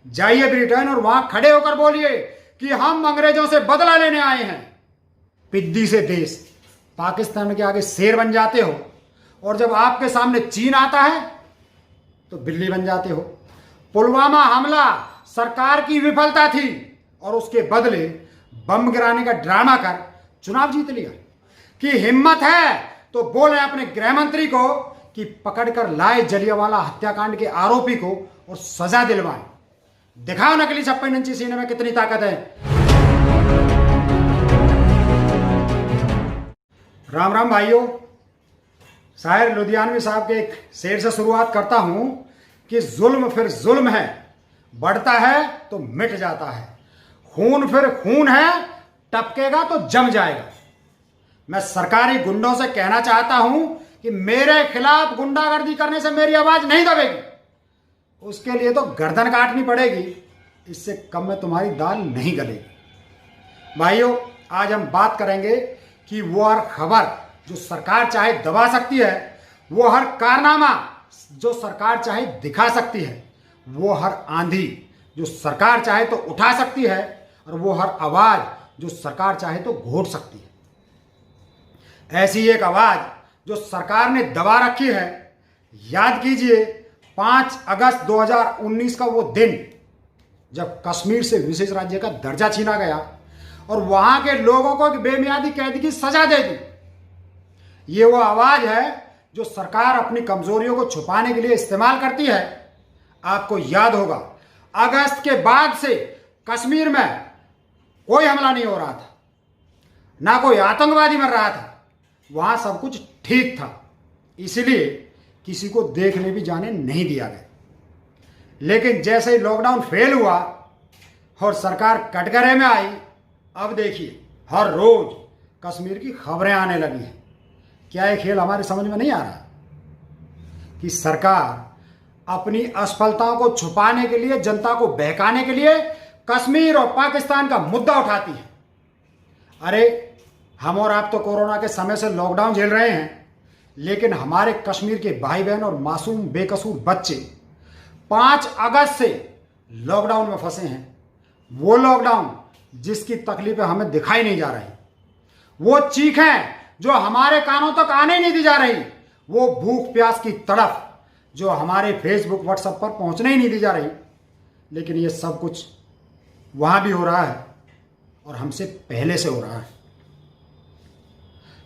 जाइए ब्रिटेन और वहां खड़े होकर बोलिए कि हम अंग्रेजों से बदला लेने आए हैं। पिद्दी से देश पाकिस्तान के आगे शेर बन जाते हो और जब आपके सामने चीन आता है तो बिल्ली बन जाते हो। पुलवामा हमला सरकार की विफलता थी और उसके बदले बम गिराने का ड्रामा कर चुनाव जीत लिया। कि हिम्मत है तो बोले अपने गृह मंत्री को कि पकड़कर लाए जलियांवाला हत्याकांड के आरोपी को और सजा दिलवाएं। दिखाओ नकली 56 इंची सीने में कितनी ताकत है। राम राम भाइयों, शायर लुधियानवी साहब के एक शेर से शुरुआत करता हूं कि जुल्म फिर जुल्म है, बढ़ता है तो मिट जाता है। खून फिर खून है, टपकेगा तो जम जाएगा। मैं सरकारी गुंडों से कहना चाहता हूं कि मेरे खिलाफ गुंडागर्दी करने से मेरी आवाज नहीं दबेगी, उसके लिए तो गर्दन काटनी पड़ेगी। इससे कम में तुम्हारी दाल नहीं गलेगी। भाइयों, आज हम बात करेंगे कि वो हर खबर जो सरकार चाहे दबा सकती है, वो हर कारनामा जो सरकार चाहे दिखा सकती है, वो हर आंधी जो सरकार चाहे तो उठा सकती है, और वो हर आवाज जो सरकार चाहे तो घोट सकती है। ऐसी एक आवाज जो सरकार ने दबा रखी है। याद कीजिए 5 अगस्त 2019 का वो दिन जब कश्मीर से विशेष राज्य का दर्जा छीना गया और वहां के लोगों को बेमियादी कैद की सजा दे दी। ये वो आवाज है जो सरकार अपनी कमजोरियों को छुपाने के लिए इस्तेमाल करती है। आपको याद होगा अगस्त के बाद से कश्मीर में कोई हमला नहीं हो रहा था, ना कोई आतंकवादी मर रहा था, वहां सब कुछ ठीक था, इसलिए किसी को देखने भी जाने नहीं दिया गया। लेकिन जैसे ही लॉकडाउन फेल हुआ और सरकार कटघरे में आई, अब देखिए हर रोज कश्मीर की खबरें आने लगी हैं। क्या ये खेल हमारे समझ में नहीं आ रहा कि सरकार अपनी असफलताओं को छुपाने के लिए, जनता को बहकाने के लिए कश्मीर और पाकिस्तान का मुद्दा उठाती है। अरे हम और आप तो कोरोना के समय से लॉकडाउन झेल रहे हैं, लेकिन हमारे कश्मीर के भाई बहन और मासूम बेकसूर बच्चे 5 अगस्त से लॉकडाउन में फंसे हैं। वो लॉकडाउन जिसकी तकलीफें हमें दिखाई नहीं जा रही, वो चीखें जो हमारे कानों तक आने नहीं दी जा रही, वो भूख प्यास की तड़फ जो हमारे फेसबुक व्हाट्सएप पर पहुंचने ही नहीं दी जा रही। लेकिन ये सब कुछ वहां भी हो रहा है और हमसे पहले से हो रहा है।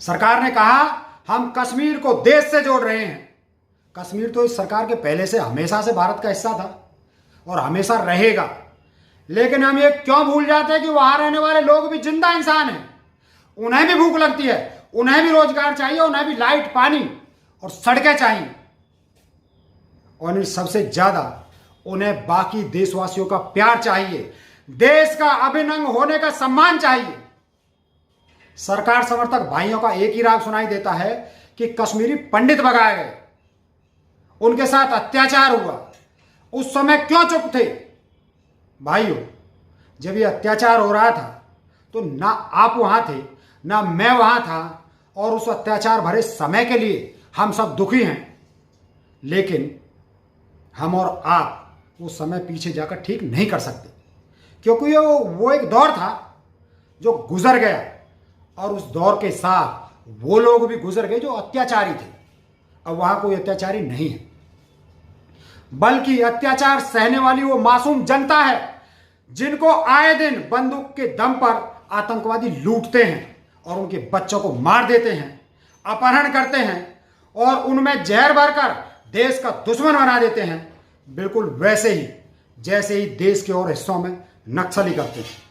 सरकार ने कहा हम कश्मीर को देश से जोड़ रहे हैं। कश्मीर तो इस सरकार के पहले से हमेशा से भारत का हिस्सा था और हमेशा रहेगा। लेकिन हम ये क्यों भूल जाते हैं कि वहां रहने वाले लोग भी जिंदा इंसान हैं, उन्हें भी भूख लगती है, उन्हें भी रोजगार चाहिए, उन्हें भी लाइट, पानी और सड़कें चाहिए, और सबसे ज्यादा उन्हें बाकी देशवासियों का प्यार चाहिए, देश का अभिन्न अंग होने का सम्मान चाहिए। सरकार समर्थक भाइयों का एक ही राग सुनाई देता है कि कश्मीरी पंडित भगाए गए, उनके साथ अत्याचार हुआ, उस समय क्यों चुप थे? भाइयों, जब ये अत्याचार हो रहा था तो ना आप वहां थे, ना मैं वहां था, और उस अत्याचार भरे समय के लिए हम सब दुखी हैं। लेकिन हम और आप उस समय पीछे जाकर ठीक नहीं कर सकते, क्योंकि ये वो एक दौर था जो गुजर गया, और उस दौर के साथ वो लोग भी गुजर गए जो अत्याचारी थे। अब वहां कोई अत्याचारी नहीं है, बल्कि अत्याचार सहने वाली वो मासूम जनता है जिनको आए दिन बंदूक के दम पर आतंकवादी लूटते हैं और उनके बच्चों को मार देते हैं, अपहरण करते हैं और उनमें जहर भरकर देश का दुश्मन बना देते हैं। बिल्कुल वैसे ही जैसे ही देश के और हिस्सों में नक्सली करते हैं।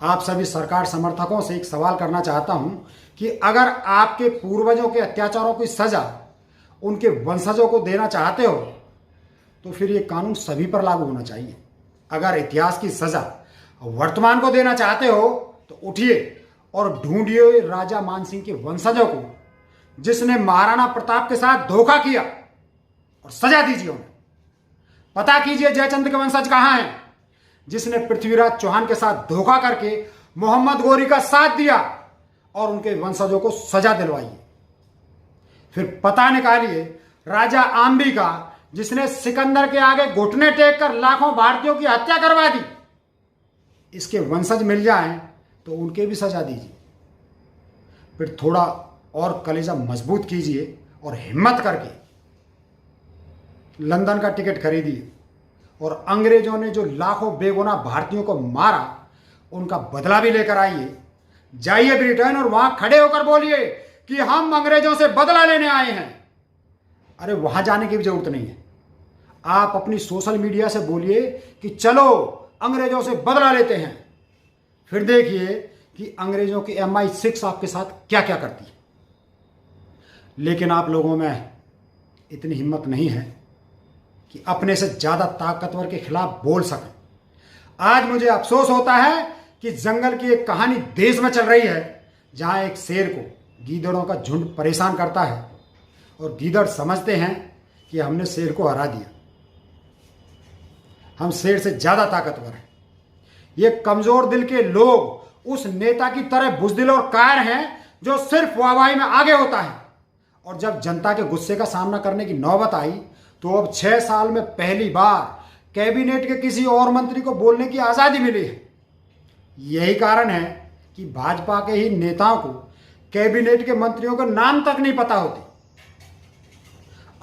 आप सभी सरकार समर्थकों से एक सवाल करना चाहता हूं कि अगर आपके पूर्वजों के अत्याचारों की सजा उनके वंशजों को देना चाहते हो तो फिर ये कानून सभी पर लागू होना चाहिए। अगर इतिहास की सजा वर्तमान को देना चाहते हो तो उठिए और ढूंढिए राजा मानसिंह के वंशजों को जिसने महाराणा प्रताप के साथ धोखा किया, और सजा दीजिए उन्हें। पता कीजिए जयचंद्र के वंशज कहां हैं जिसने पृथ्वीराज चौहान के साथ धोखा करके मोहम्मद गोरी का साथ दिया, और उनके वंशजों को सजा दिलवाइए। फिर पता निकालिए राजा आम्बी का जिसने सिकंदर के आगे घुटने टेक कर लाखों भारतीयों की हत्या करवा दी, इसके वंशज मिल जाएं तो उनके भी सजा दीजिए। फिर थोड़ा और कलेजा मजबूत कीजिए और हिम्मत करके लंदन का टिकट खरीदिए और अंग्रेजों ने जो लाखों बेगुनाह भारतीयों को मारा उनका बदला भी लेकर आइए। जाइए ब्रिटेन और वहां खड़े होकर बोलिए कि हम अंग्रेजों से बदला लेने आए हैं। अरे वहां जाने की भी जरूरत नहीं है, आप अपनी सोशल मीडिया से बोलिए कि चलो अंग्रेजों से बदला लेते हैं। फिर देखिए कि अंग्रेजों की MI6 आपके साथ क्या क्या करती है। लेकिन आप लोगों में इतनी हिम्मत नहीं है कि अपने से ज्यादा ताकतवर के खिलाफ बोल सकें। आज मुझे अफसोस होता है कि जंगल की एक कहानी देश में चल रही है जहां एक शेर को गीदड़ों का झुंड परेशान करता है और गीदड़ समझते हैं कि हमने शेर को हरा दिया, हम शेर से ज्यादा ताकतवर हैं। ये कमजोर दिल के लोग उस नेता की तरह बुजदिल और कायर हैं जो सिर्फ वाहवाही में आगे होता है, और जब जनता के गुस्से का सामना करने की नौबत आई तो अब 6 साल में पहली बार कैबिनेट के किसी और मंत्री को बोलने की आजादी मिली है। यही कारण है कि भाजपा के ही नेताओं को कैबिनेट के मंत्रियों के नाम तक नहीं पता होते।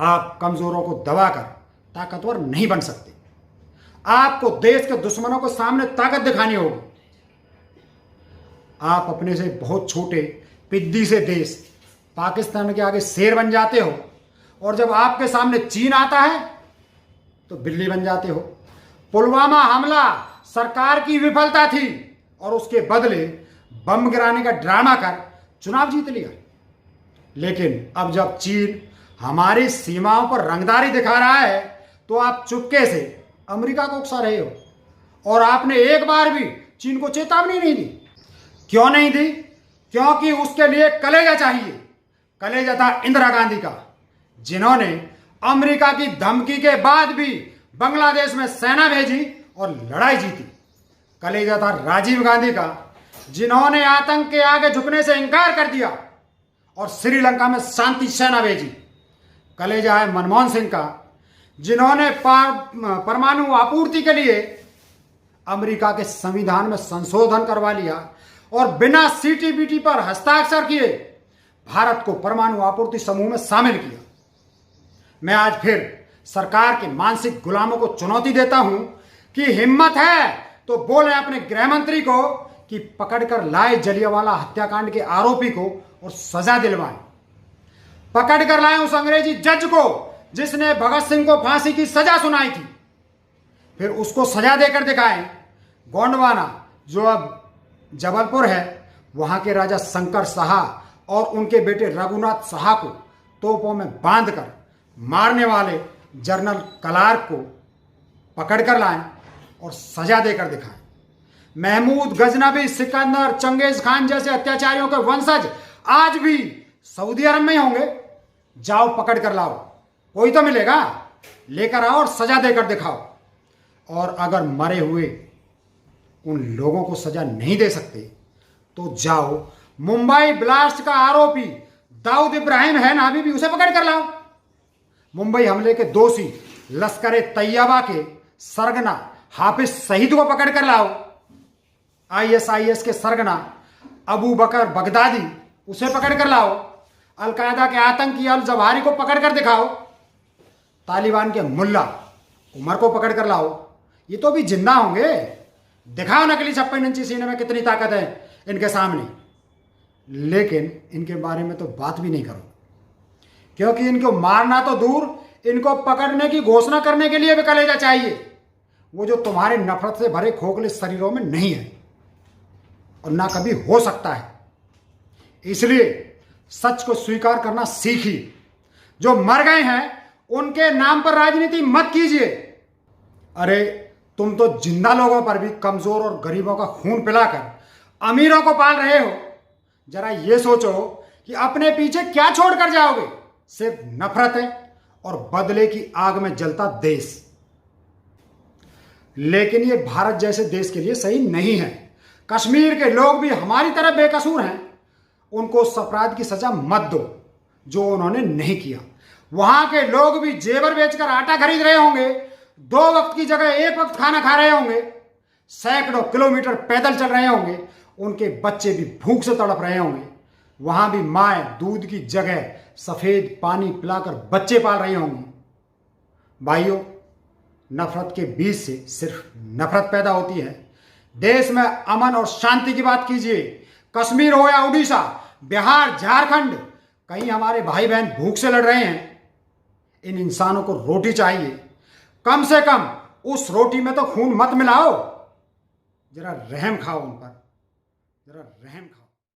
आप कमजोरों को दबाकर ताकतवर नहीं बन सकते, आपको देश के दुश्मनों को सामने ताकत दिखानी होगी। आप अपने से बहुत छोटे पिद्दी से देश पाकिस्तान के आगे शेर बन जाते हो, और जब आपके सामने चीन आता है तो बिल्ली बन जाते हो। पुलवामा हमला सरकार की विफलता थी और उसके बदले बम गिराने का ड्रामा कर चुनाव जीत लिया। लेकिन अब जब चीन हमारी सीमाओं पर रंगदारी दिखा रहा है तो आप चुपके से अमेरिका को उकसा रहे हो, और आपने एक बार भी चीन को चेतावनी नहीं दी। क्यों नहीं दी? क्योंकि उसके लिए कलेजा चाहिए। कलेजा था इंदिरा गांधी का, जिन्होंने अमेरिका की धमकी के बाद भी बांग्लादेश में सेना भेजी और लड़ाई जीती। कलेजा था राजीव गांधी का, जिन्होंने आतंक के आगे झुकने से इंकार कर दिया और श्रीलंका में शांति सेना भेजी। कलेजा है मनमोहन सिंह का, जिन्होंने परमाणु आपूर्ति के लिए अमेरिका के संविधान में संशोधन करवा लिया और बिना CTBT पर हस्ताक्षर किए भारत को परमाणु आपूर्ति समूह में शामिल किया। मैं आज फिर सरकार के मानसिक गुलामों को चुनौती देता हूं कि हिम्मत है तो बोले अपने गृह मंत्री को कि पकड़कर लाए जलियांवाला हत्याकांड के आरोपी को और सजा दिलवाएं। पकड़कर लाए उस अंग्रेजी जज को जिसने भगत सिंह को फांसी की सजा सुनाई थी, फिर उसको सजा देकर दिखाएं। गोंडवाना जो अब जबलपुर है, वहां के राजा शंकर शाह और उनके बेटे रघुनाथ शाह को तोपों में बांधकर मारने वाले जनरल क्लार्क को पकड़कर लाएं और सजा देकर दिखाएं। महमूद गजनबी, सिकंदर, चंगेज खान जैसे अत्याचारियों के वंशज आज भी सऊदी अरब में ही होंगे। जाओ पकड़ कर लाओ, कोई तो मिलेगा, लेकर आओ और सजा देकर दिखाओ। और अगर मरे हुए उन लोगों को सजा नहीं दे सकते तो जाओ मुंबई ब्लास्ट का आरोपी दाऊद इब्राहिम है ना, अभी भी उसे पकड़ कर लाओ। मुंबई हमले के दोषी लश्कर तैयबा के सरगना हाफिज सईद को पकड़ कर लाओ। ISIS के सरगना अबू बकर बगदादी, उसे पकड़ कर लाओ। अलकायदा के आतंकी अल जवाहिरी को पकड़ कर दिखाओ। तालिबान के मुल्ला उमर को पकड़ कर लाओ। ये तो भी जिंदा होंगे, दिखाओ नकली 56 इंची सीने में कितनी ताकत है इनके सामने। लेकिन इनके बारे में तो बात भी नहीं करो, क्योंकि इनको मारना तो दूर, इनको पकड़ने की घोषणा करने के लिए भी कलेजा चाहिए, वो जो तुम्हारे नफरत से भरे खोखले शरीरों में नहीं है और ना कभी हो सकता है। इसलिए सच को स्वीकार करना सीखिए। जो मर गए हैं उनके नाम पर राजनीति मत कीजिए। अरे तुम तो जिंदा लोगों पर भी कमजोर और गरीबों का खून पिलाकर अमीरों को पाल रहे हो। जरा ये सोचो कि अपने पीछे क्या छोड़ कर जाओगे? सिर्फ नफरत है और बदले की आग में जलता देश। लेकिन ये भारत जैसे देश के लिए सही नहीं है। कश्मीर के लोग भी हमारी तरह बेकसूर हैं। उनको उस अपराध की सजा मत दो जो उन्होंने नहीं किया। वहां के लोग भी जेवर बेचकर आटा खरीद रहे होंगे, 2 वक्त की जगह 1 वक्त खाना खा रहे होंगे, सैकड़ों किलोमीटर पैदल चल रहे होंगे, उनके बच्चे भी भूख से तड़प रहे होंगे। वहां भी माएँ दूध की जगह सफेद पानी पिलाकर बच्चे पाल रही होंगी। भाइयों, नफरत के बीज से सिर्फ नफरत पैदा होती है। देश में अमन और शांति की बात कीजिए, कश्मीर हो या उड़ीसा, बिहार, झारखंड, कहीं हमारे भाई बहन भूख से लड़ रहे हैं। इन इंसानों को रोटी चाहिए, कम से कम उस रोटी में तो खून मत मिलाओ। जरा रहम खाओ उन पर, जरा रहम खाओ।